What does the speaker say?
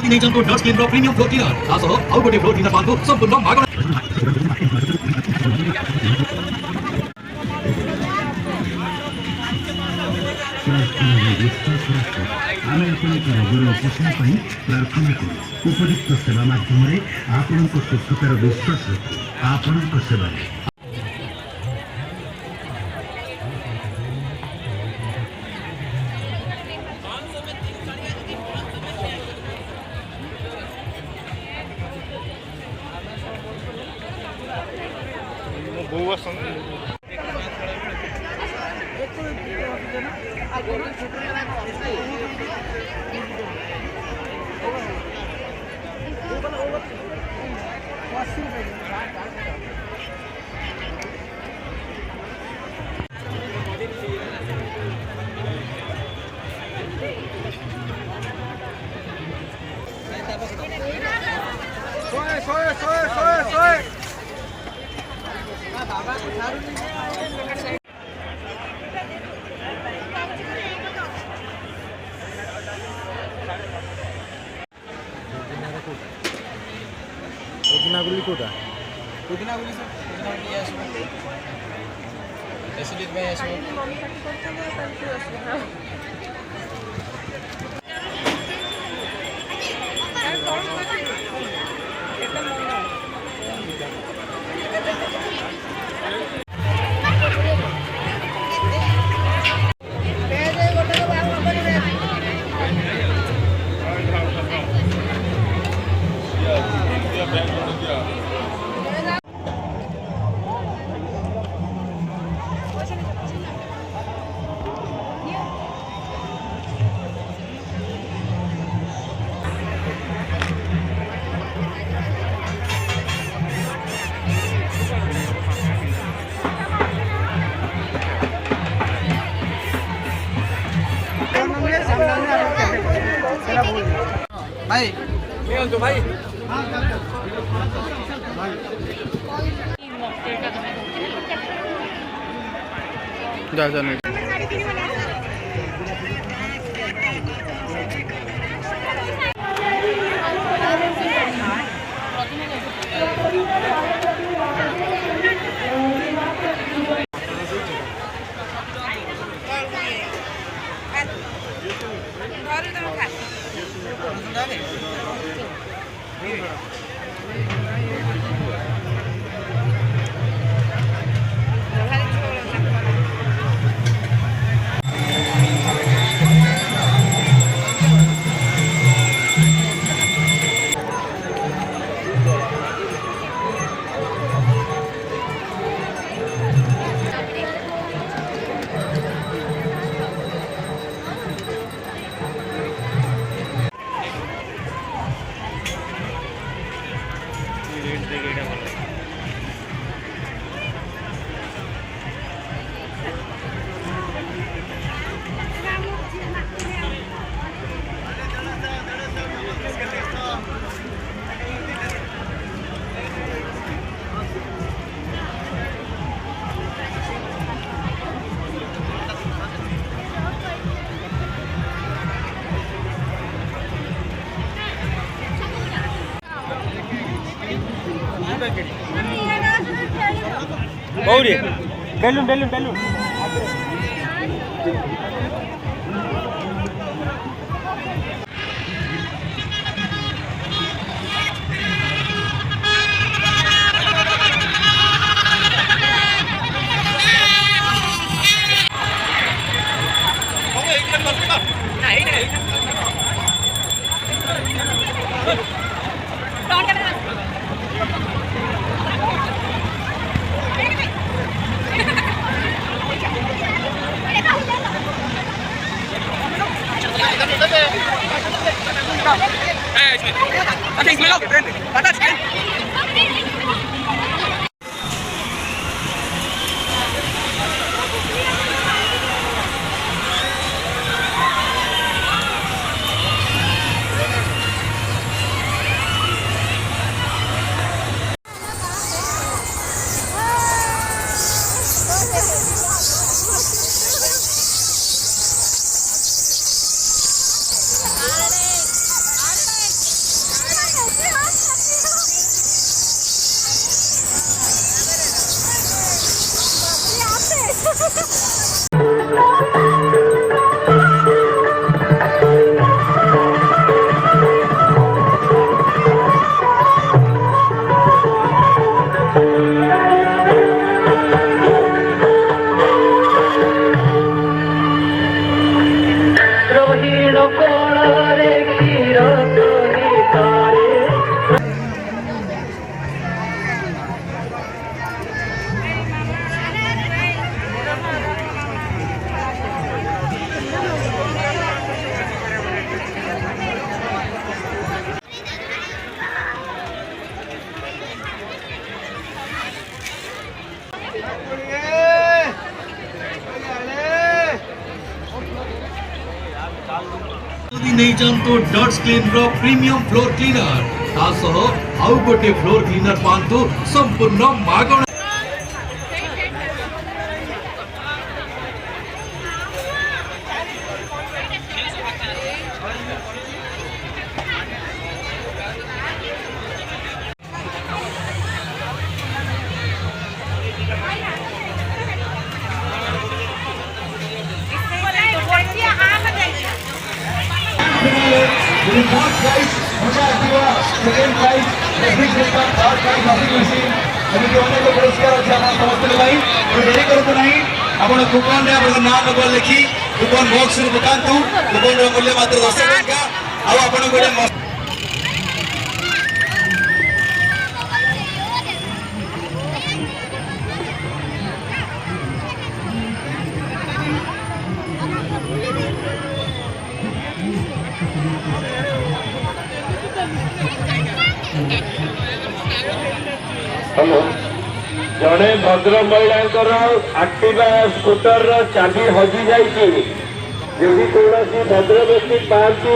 नेचरको dot skin र premium floor cleaner तासो outdoor floor cleaner पाल्को सम्पूर्ण मागଣା उपयुक्त सेवा माध्यमରେ ଆପଣଙ୍କ ସୁସ୍ଥତାର ବିଶ୍ୱାସ ରଖି ଆପଣଙ୍କ ସେବାରେ पुदिनागुली कोटा पुदिनागुली सर पुदिनागुली आसो एसिडिक भाई आसो मम्मी काटी करते हैं तंतु आसो भाई तो भाई जा जा नहीं Baude belum Ada Ismail oke, berhenti. Atas kan? ଯଦି ନେଇଯାଆନ୍ତୁ ଡଟ୍ସ କ୍ଲିନ୍ର ପ୍ରିମିୟମ ଫ୍ଲୋର କ୍ଲିନର ତା ସହ ଆଉ ଗୋଟେ ଫ୍ଲୋର କ୍ଲିନର ପାଆନ୍ତୁ ସମ୍ପୂର୍ଣ୍ଣ ମାଗଣା। First prize, second prize, third prize washing machine, ଏମିତି ଅନେକ ପୁରସ୍କାର ଅଛି ଆପଣ ସମସ୍ତଙ୍କ ପାଇଁ। ଡେରି କରନ୍ତୁ ନାହିଁ, ଆପଣ କୁପନରେ ଆପଣଙ୍କ ନାଁ ନମ୍ବର ଲେଖି କୁପନ ବକ୍ସରେ ପକାନ୍ତୁ। କୁପନର ମୂଲ୍ୟ ମାତ୍ର 10 ଟଙ୍କା। ଆଉ ଆପଣଙ୍କୁ ଗୋଟେ हेलो जड़े भद्र महिला एक्टिवा स्कूटर चाबी हजि जाइए। यदि कौन भद्र व्यक्ति पाती